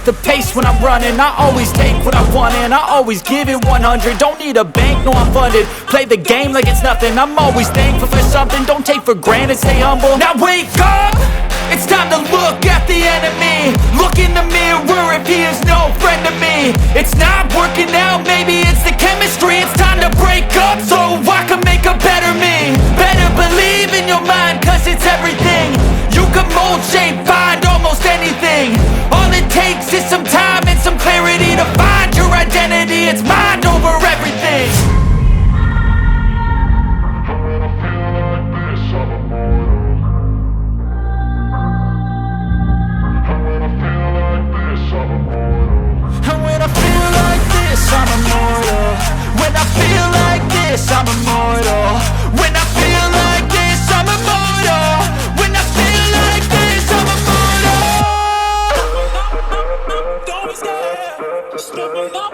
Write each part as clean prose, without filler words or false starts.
the pace when I'm running. I always take what I want and I always give it 100. Don't need a bank, no I'm funded. Play the game like it's nothing. I'm always thankful for something. Don't take for granted, stay humble. Now wake up! It's time to look at the enemy. Look in the mirror if he is no friend to me. It's not working out, maybe it's the chemistry. It's time to break up so I can make a better me. Better believe in your mind, cause it's everything. You can mold, shape, find almost anything. All it takes is some time and some clarity to find your identity. It's mind over everything. I'm immortal. When I feel like this, I'm immortal. When I feel like this, I'm immortal. When I feel like this, I'm immortal. Don't be scared. Just level up,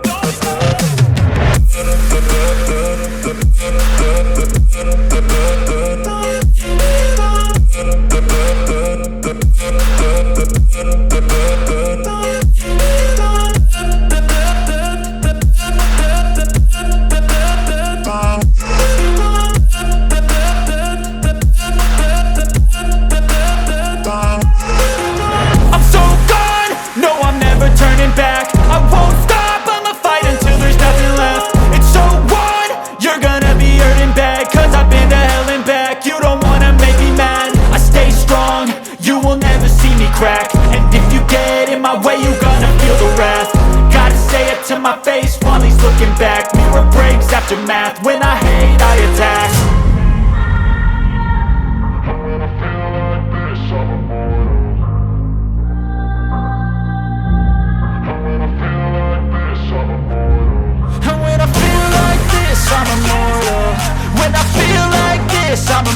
don't be scared. And if you get in my way, you gonna feel the wrath. Gotta say it to my face while he's looking back. Mirror breaks after math. When I hate, I attack. And when I feel like this, I'm immortal. And when I feel like this, I'm immortal. And when I feel like this, I'm immortal. When I feel like this, I'm immortal.